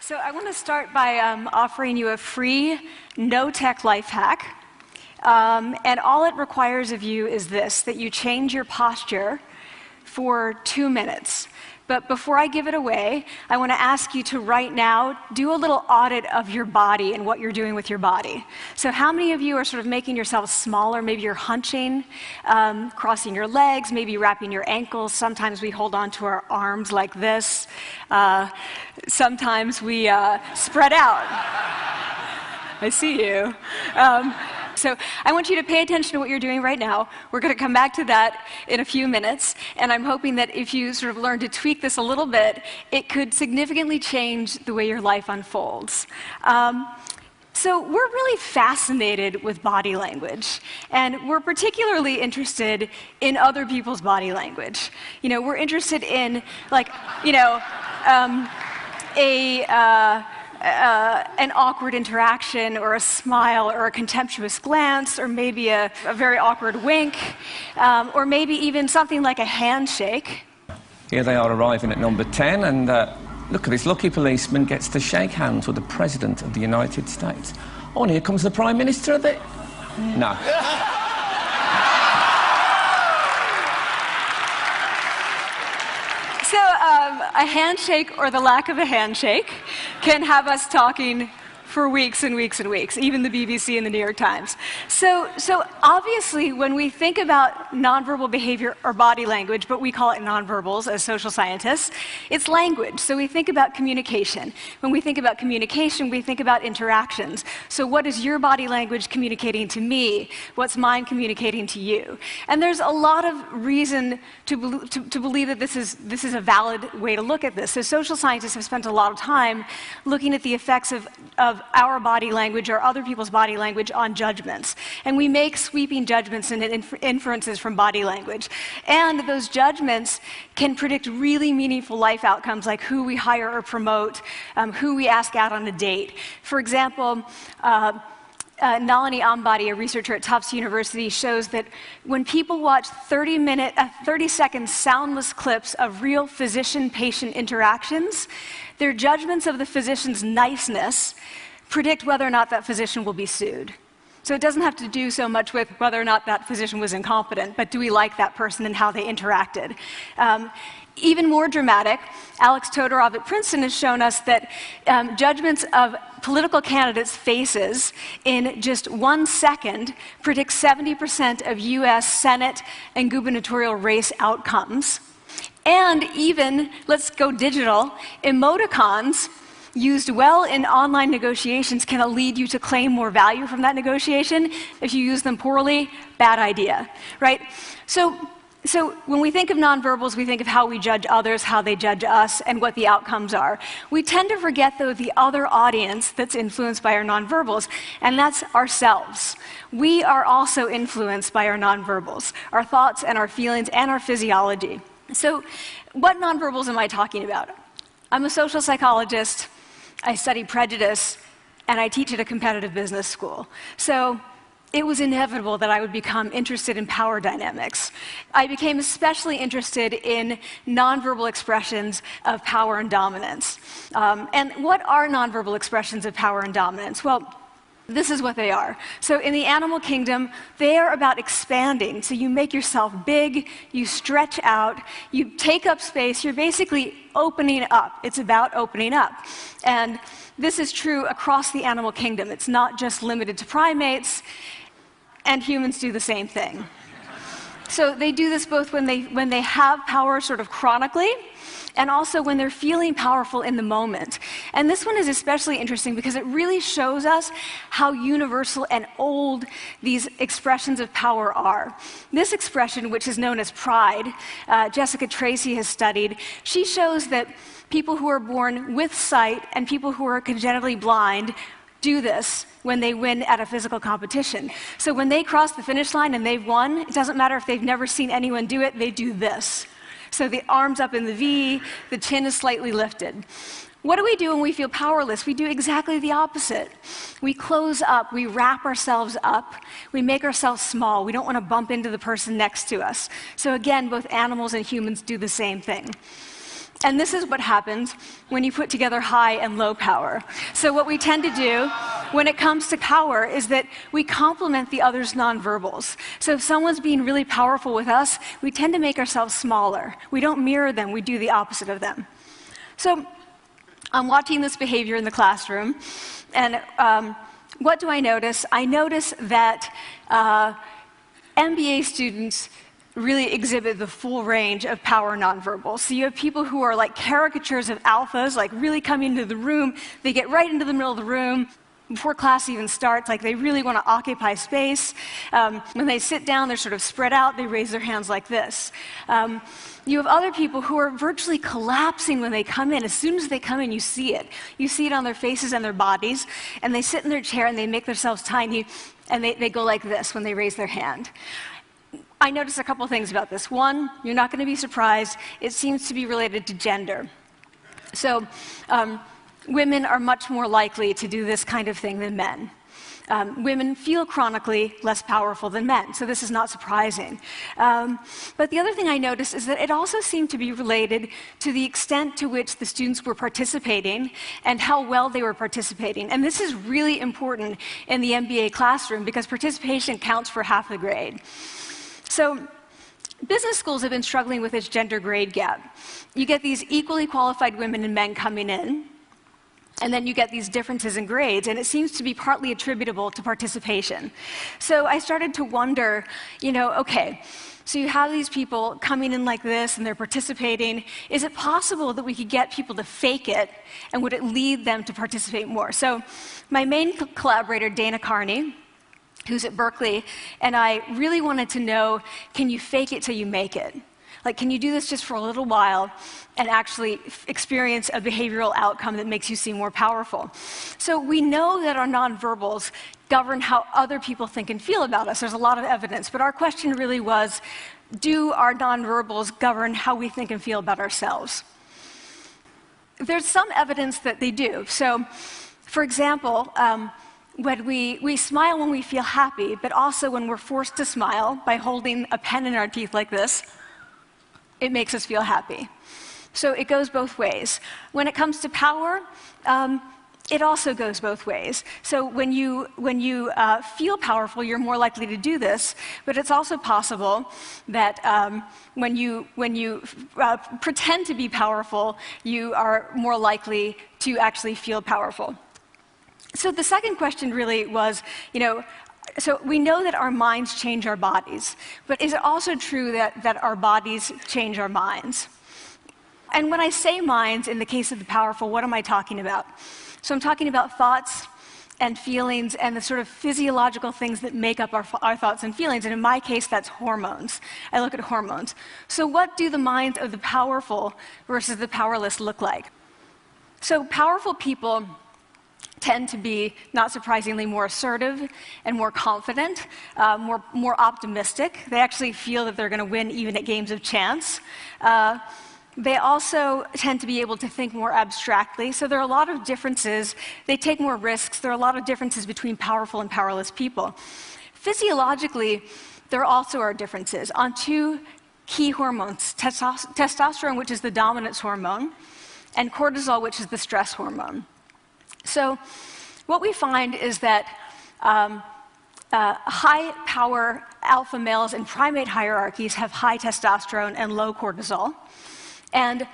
So I want to start by offering you a free, no-tech life hack. And all it requires of you is this, that you change your posture for 2 minutes. But before I give it away, I want to ask you to right now do a little audit of your body and what you're doing with your body. So how many of you are sort of making yourselves smaller? Maybe you're hunching, crossing your legs, maybe wrapping your ankles. Sometimes we hold on to our arms like this. Sometimes we spread out. I see you. So I want you to pay attention to what you're doing right now. We're going to come back to that in a few minutes, and I'm hoping that if you sort of learn to tweak this a little bit, it could significantly change the way your life unfolds. So we're really fascinated with body language, and we're particularly interested in other people's body language. You know, we're interested in, like, an awkward interaction, or a smile, or a contemptuous glance, or maybe a very awkward wink, or maybe even something like a handshake. Here they are arriving at number 10, and look at this lucky policeman gets to shake hands with the President of the United States. Oh, and here comes the Prime Minister of the... No. So a handshake, or the lack of a handshake, can have us talking for weeks and weeks and weeks, even the BBC and the New York Times. So obviously, when we think about nonverbal behavior or body language, but we call it nonverbals as social scientists, it's language. So we think about communication. When we think about communication, we think about interactions. So what is your body language communicating to me? What's mine communicating to you? And there's a lot of reason to believe that this is a valid way to look at this. So social scientists have spent a lot of time looking at the effects of our body language or other people's body language on judgments. And we make sweeping judgments and inferences from body language. And those judgments can predict really meaningful life outcomes, like who we hire or promote, who we ask out on a date. For example, Nalini Ambady, a researcher at Tufts University, shows that when people watch 30-second soundless clips of real physician-patient interactions, their judgments of the physician's niceness predict whether or not that physician will be sued. So it doesn't have to do so much with whether or not that physician was incompetent, but do we like that person and how they interacted? Even more dramatic, Alex Todorov at Princeton has shown us that judgments of political candidates' faces in just 1 second predict 70% of US Senate and gubernatorial race outcomes. And even, let's go digital, emoticons used well in online negotiations can lead you to claim more value from that negotiation. If you use them poorly, bad idea, right? So when we think of nonverbals, we think of how we judge others, how they judge us, and what the outcomes are. We tend to forget, though, the other audience that's influenced by our nonverbals, and that's ourselves. We are also influenced by our nonverbals, our thoughts and our feelings and our physiology. So what nonverbals am I talking about? I'm a social psychologist. I study prejudice, and I teach at a competitive business school. So it was inevitable that I would become interested in power dynamics. I became especially interested in nonverbal expressions of power and dominance. And what are nonverbal expressions of power and dominance? Well, this is what they are. So in the animal kingdom, they are about expanding. So you make yourself big, you stretch out, you take up space, you're basically opening up. It's about opening up. And this is true across the animal kingdom. It's not just limited to primates, and humans do the same thing. So they do this both when they have power sort of chronically, and also when they're feeling powerful in the moment. And this one is especially interesting because it really shows us how universal and old these expressions of power are. This expression, which is known as pride, Jessica Tracy has studied, she shows that people who are born with sight and people who are congenitally blind do this when they win at a physical competition. So when they cross the finish line and they've won, it doesn't matter if they've never seen anyone do it, they do this. So the arms up in the V, the chin is slightly lifted. What do we do when we feel powerless? We do exactly the opposite. We close up, we wrap ourselves up, we make ourselves small. We don't want to bump into the person next to us. So again, both animals and humans do the same thing. And this is what happens when you put together high and low power. So what we tend to do when it comes to power is that we complement the other's nonverbals. So if someone's being really powerful with us, we tend to make ourselves smaller. We don't mirror them, we do the opposite of them. So I'm watching this behavior in the classroom, and what do I notice? I notice that MBA students really exhibit the full range of power nonverbals. So you have people who are like caricatures of alphas, like really coming into the room. They get right into the middle of the room before class even starts, like they really want to occupy space. When they sit down, they're sort of spread out. They raise their hands like this. You have other people who are virtually collapsing when they come in. As soon as they come in, you see it. You see it on their faces and their bodies, and they sit in their chair and they make themselves tiny, and they go like this when they raise their hand. I noticed a couple things about this. One, you're not going to be surprised. It seems to be related to gender. So women are much more likely to do this kind of thing than men. Women feel chronically less powerful than men, so this is not surprising. But the other thing I noticed is that it also seemed to be related to the extent to which the students were participating and how well they were participating. And this is really important in the MBA classroom because participation counts for half the grade. So business schools have been struggling with this gender grade gap. You get these equally qualified women and men coming in, and then you get these differences in grades, and it seems to be partly attributable to participation. So I started to wonder, okay, so you have these people coming in like this, and they're participating. Is it possible that we could get people to fake it, and would it lead them to participate more? So my main collaborator, Dana Carney, who's at Berkeley, and I really wanted to know, can you fake it till you make it? Like, can you do this just for a little while and actually experience a behavioral outcome that makes you seem more powerful? So we know that our nonverbals govern how other people think and feel about us. There's a lot of evidence, but our question really was, do our nonverbals govern how we think and feel about ourselves? There's some evidence that they do. So, for example, when we smile when we feel happy, but also when we're forced to smile by holding a pen in our teeth like this, it makes us feel happy. So it goes both ways. When it comes to power, it also goes both ways. So when you feel powerful, you're more likely to do this, but it's also possible that when you pretend to be powerful, you are more likely to actually feel powerful. So the second question really was, so we know that our minds change our bodies, but is it also true that our bodies change our minds? And when I say minds, in the case of the powerful, what am I talking about? So I'm talking about thoughts and feelings and the sort of physiological things that make up our thoughts and feelings. And in my case, that's hormones. I look at hormones. So what do the minds of the powerful versus the powerless look like? So powerful people tend to be, not surprisingly, more assertive and more confident, more optimistic. They actually feel that they're going to win even at games of chance. They also tend to be able to think more abstractly. So there are a lot of differences. They take more risks. There are a lot of differences between powerful and powerless people. Physiologically, there also are differences on two key hormones, testosterone, which is the dominance hormone, and cortisol, which is the stress hormone. So what we find is that high-power alpha males in primate hierarchies have high testosterone and low cortisol. And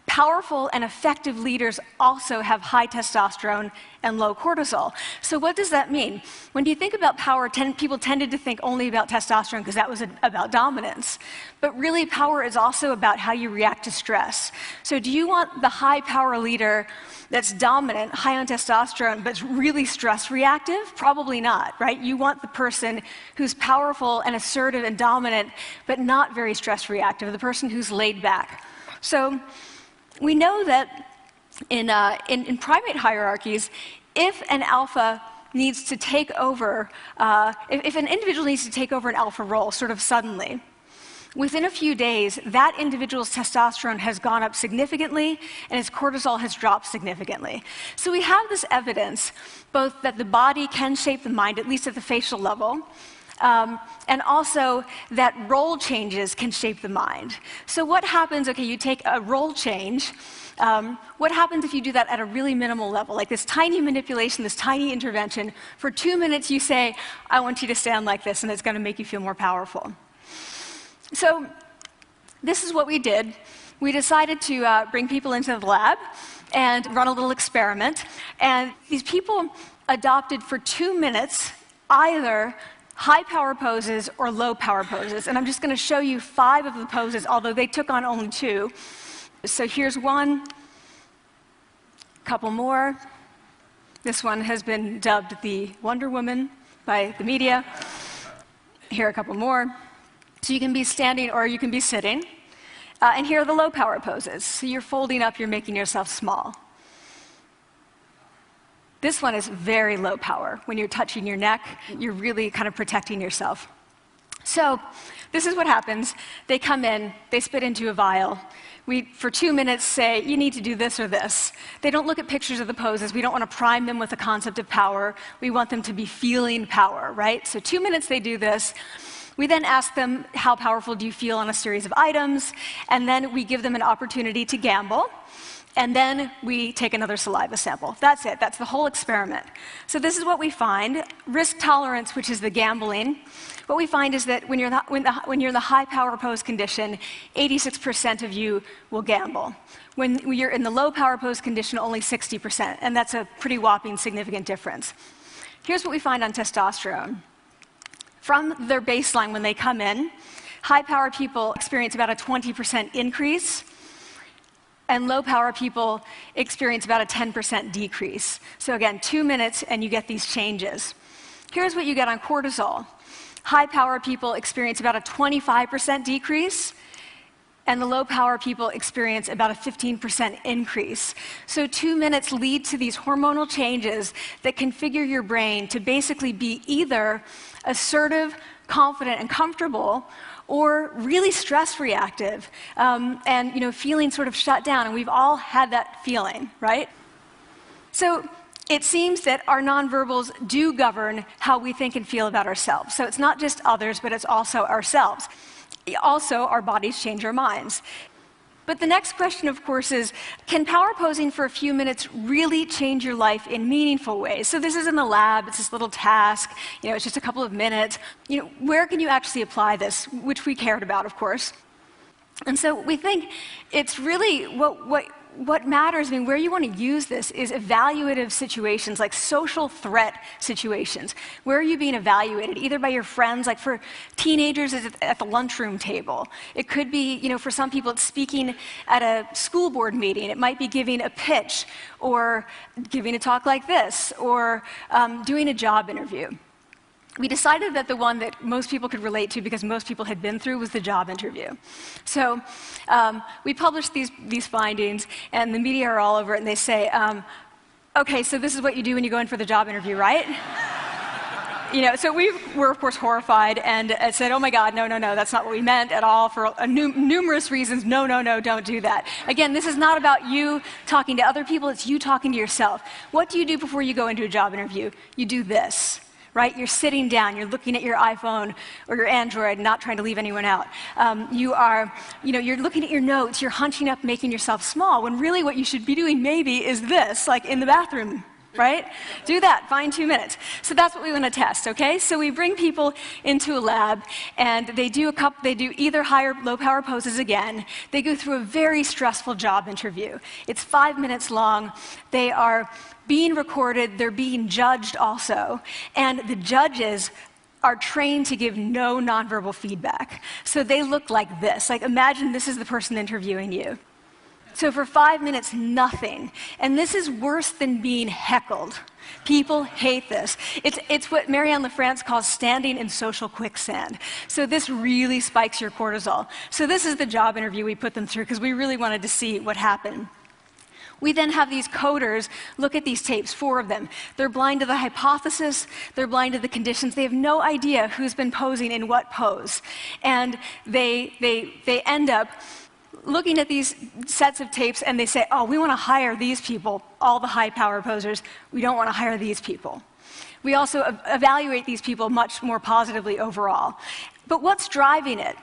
powerful and effective leaders also have high testosterone and low cortisol. So what does that mean? When you think about power, people tended to think only about testosterone because that was about dominance. But really, power is also about how you react to stress. So do you want the high-power leader that's dominant, high on testosterone, but really stress reactive? Probably not, right? You want the person who's powerful and assertive and dominant, but not very stress reactive, the person who's laid back. So we know that in primate hierarchies, if an alpha needs to take over, if an individual needs to take over an alpha role sort of suddenly, within a few days, that individual's testosterone has gone up significantly and his cortisol has dropped significantly. So we have this evidence, both that the body can shape the mind, at least at the facial level, and also that role changes can shape the mind. So what happens, okay, you take a role change, what happens if you do that at a really minimal level, like this tiny manipulation, this tiny intervention? For 2 minutes you say, I want you to stand like this, and it's going to make you feel more powerful. So this is what we did. We decided to bring people into the lab and run a little experiment. And these people adopted for 2 minutes either high power poses or low power poses. And I'm just going to show you 5 of the poses, although they took on only 2. So here's one, couple more. This one has been dubbed the Wonder Woman by the media. Here are a couple more. So you can be standing or you can be sitting. And here are the low power poses. So you're folding up, you're making yourself small. This one is very low power. When you're touching your neck, you're really kind of protecting yourself. So this is what happens. They come in, they spit into a vial. We, for 2 minutes, say, you need to do this or this. They don't look at pictures of the poses. We don't want to prime them with the concept of power. We want them to be feeling power, right? So 2 minutes they do this. We then ask them, how powerful do you feel on a series of items? And then we give them an opportunity to gamble. And then we take another saliva sample. That's it. That's the whole experiment. So this is what we find. Risk tolerance, which is the gambling. What we find is that when you're in the high power pose condition, 86% of you will gamble. When you're in the low power pose condition, only 60%. And that's a pretty whopping significant difference. Here's what we find on testosterone. From their baseline when they come in, high power people experience about a 20% increase, and low power people experience about a 10% decrease. So again, 2 minutes and you get these changes. Here's what you get on cortisol. High power people experience about a 25% decrease, and the low power people experience about a 15% increase. So 2 minutes lead to these hormonal changes that configure your brain to basically be either assertive, confident, and comfortable, or really stress reactive, and feeling sort of shut down. And we've all had that feeling, right? So it seems that our nonverbals do govern how we think and feel about ourselves. So it's not just others, but it's also ourselves. Also, our bodies change our minds. But the next question, of course, is, can power posing for a few minutes really change your life in meaningful ways? So this is in the lab, it's this little task, it's just a couple of minutes. Where can you actually apply this, which we cared about, of course. And so we think it's really what matters, where you want to use this is evaluative situations, like social threat situations. Where are you being evaluated? Either by your friends, like for teenagers, it's at the lunchroom table. It could be, for some people, it's speaking at a school board meeting. It might be giving a pitch, or giving a talk like this, or doing a job interview. We decided that the one that most people could relate to, because most people had been through, was the job interview. So we published these findings, and the media are all over it, and they say, okay, so this is what you do when you go in for the job interview, right? So we were, of course, horrified and said, oh my God, no, that's not what we meant at all, for numerous reasons. No, don't do that. Again, this is not about you talking to other people, it's you talking to yourself. What do you do before you go into a job interview? You do this. Right? You're sitting down, you're looking at your iPhone or your Android, not trying to leave anyone out. You're looking at your notes, you're hunching up, making yourself small, when really what you should be doing maybe is this, like in the bathroom, right? Do that, find 2 minutes. So that's what we want to test, okay? So we bring people into a lab, and they do either high or low power poses again. They go through a very stressful job interview. It's 5 minutes long. They are being recorded, they're being judged also, and the judges are trained to give no nonverbal feedback. So they look like this. Like, imagine this is the person interviewing you. So for 5 minutes, nothing. And this is worse than being heckled. People hate this. It's what Marianne LaFrance calls standing in social quicksand. So this really spikes your cortisol. So this is the job interview we put them through, because we really wanted to see what happened. We then have these coders look at these tapes, 4 of them. They're blind to the hypothesis, they're blind to the conditions. They have no idea who's been posing in what pose. And they end up looking at these sets of tapes, and they say, oh, we want to hire these people, all the high power posers. We don't want to hire these people. We also evaluate these people much more positively overall. But what's driving it?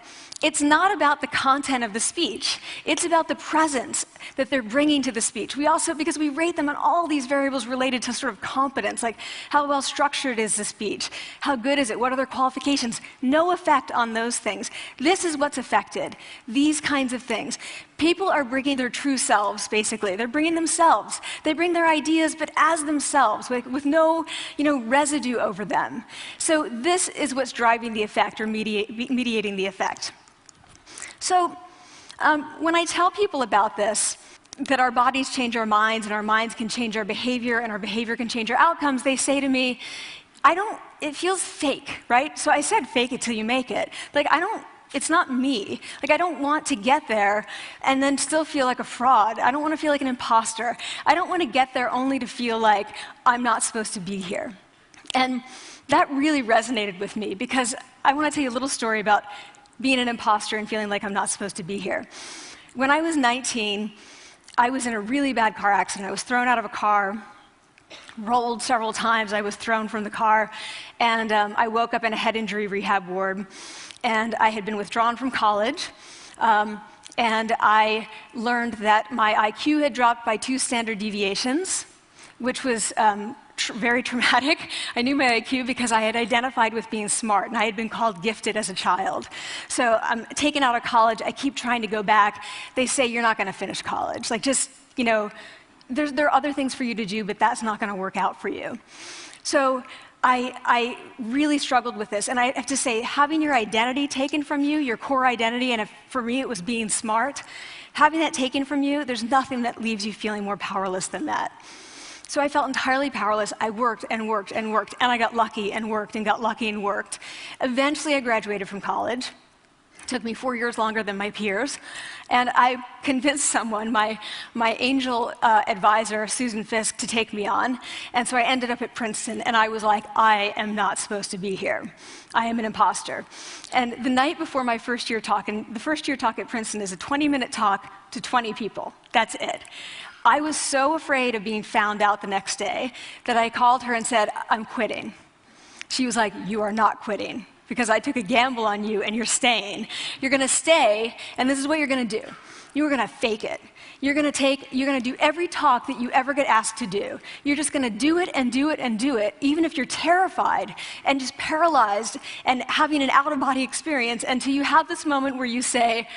It's not about the content of the speech. It's about the presence that they're bringing to the speech. We also, because we rate them on all these variables related to sort of competence, like how well structured is the speech? How good is it? What are their qualifications? No effect on those things. This is what's affected, these kinds of things. People are bringing their true selves, basically. They're bringing themselves. They bring their ideas, but as themselves, with no, residue over them. So this is what's driving the effect or mediating the effect. So when I tell people about this, that our bodies change our minds and our minds can change our behavior and our behavior can change our outcomes, they say to me, it feels fake, right? So I said fake it till you make it. It's not me. I don't want to get there and then still feel like a fraud. I don't want to feel like an imposter. I don't want to get there only to feel like I'm not supposed to be here. And that really resonated with me because I want to tell you a little story about being an imposter and feeling like I'm not supposed to be here. When I was 19, I was in a really bad car accident. I was thrown out of a car, rolled several times. I was thrown from the car, and I woke up in a head injury rehab ward. And I had been withdrawn from college, and I learned that my IQ had dropped by 2 standard deviations, which was very traumatic. I knew my IQ because I had identified with being smart, and I had been called gifted as a child. So I'm taken out of college. I keep trying to go back. They say, you're not going to finish college. There are other things for you to do, but that's not going to work out for you. So I really struggled with this, and I have to say, having your identity taken from you, your core identity, and for me it was being smart, having that taken from you, there's nothing that leaves you feeling more powerless than that. So I felt entirely powerless. I worked and worked and worked, and I got lucky and worked and got lucky and worked. Eventually I graduated from college. It took me 4 years longer than my peers. And I convinced someone, my angel advisor, Susan Fisk, to take me on. And so I ended up at Princeton, and I was like, I am not supposed to be here. I am an imposter. And the night before my first year talk, and the first year talk at Princeton is a 20-minute talk to 20 people. That's it. I was so afraid of being found out the next day that I called her and said, I'm quitting. She was like, you are not quitting, because I took a gamble on you and you're staying. You're going to stay, and this is what you're going to do. You're going to fake it. You're going to do every talk that you ever get asked to do. You're just going to do it and do it and do it, even if you're terrified and just paralyzed and having an out-of-body experience until you have this moment where you say,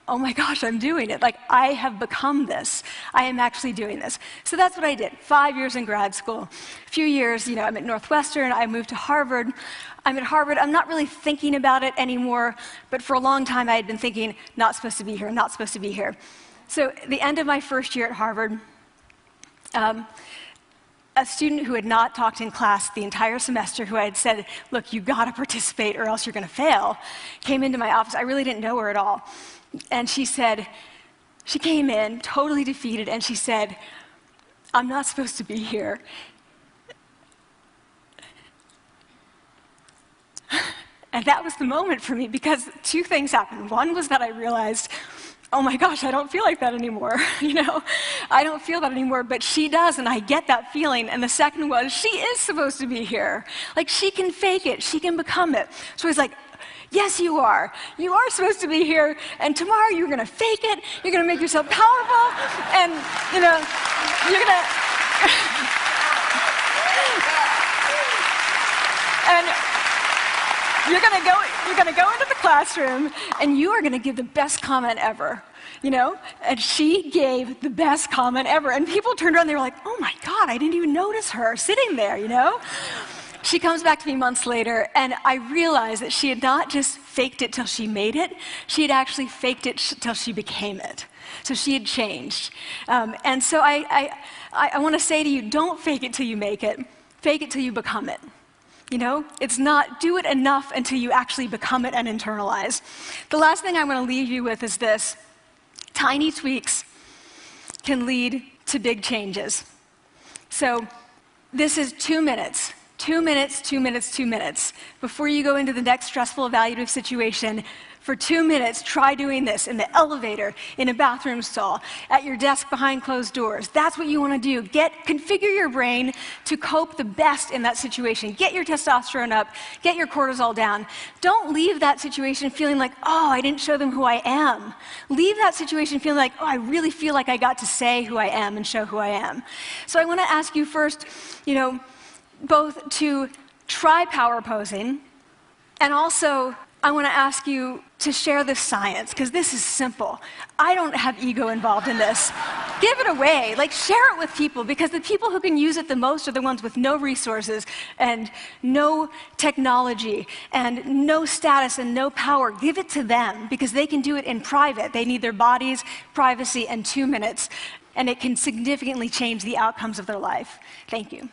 oh my gosh, I'm doing it. I have become this. I am actually doing this. So that's what I did. 5 years in grad school. A few years, I'm at Northwestern. I moved to Harvard. I'm at Harvard. I'm not really thinking about it anymore, but for a long time I had been thinking, not supposed to be here, not supposed to be here. So at the end of my first year at Harvard, a student who had not talked in class the entire semester, who I had said, look, you got to participate or else you're going to fail, came into my office. I really didn't know her at all. And she came in totally defeated, and she said, I'm not supposed to be here. And that was the moment for me, because 2 things happened. One was that I realized, oh my gosh, I don't feel like that anymore. I don't feel that anymore, but she does, and I get that feeling. And the second was, she is supposed to be here. She can fake it, she can become it. So I was like, yes, you are. You are supposed to be here, and tomorrow you're going to fake it, you're going to make yourself powerful, and, you're going to... and you're going to go into the classroom, and you are going to give the best comment ever, And she gave the best comment ever, and people turned around, and they were like, oh my God, I didn't even notice her sitting there, She comes back to me months later, and I realized that she had not just faked it till she made it, she had actually faked it till she became it. So she had changed. And so I want to say to you, don't fake it till you make it. Fake it till you become it. It's not do it enough until you actually become it and internalize. The last thing I want to leave you with is this. Tiny tweaks can lead to big changes. So this is 2 minutes. 2 minutes, 2 minutes, 2 minutes. Before you go into the next stressful evaluative situation, for 2 minutes, try doing this in the elevator, in a bathroom stall, at your desk behind closed doors. That's what you want to do. Configure your brain to cope the best in that situation. Get your testosterone up, get your cortisol down. Don't leave that situation feeling like, oh, I didn't show them who I am. Leave that situation feeling like, oh, I really feel like I got to say who I am and show who I am. So I want to ask you first, both to try power posing, and also I want to ask you to share the science, because this is simple. I don't have ego involved in this. Give it away. Share it with people, because the people who can use it the most are the ones with no resources and no technology and no status and no power. Give it to them, because they can do it in private. They need their bodies, privacy, and 2 minutes, and it can significantly change the outcomes of their life. Thank you.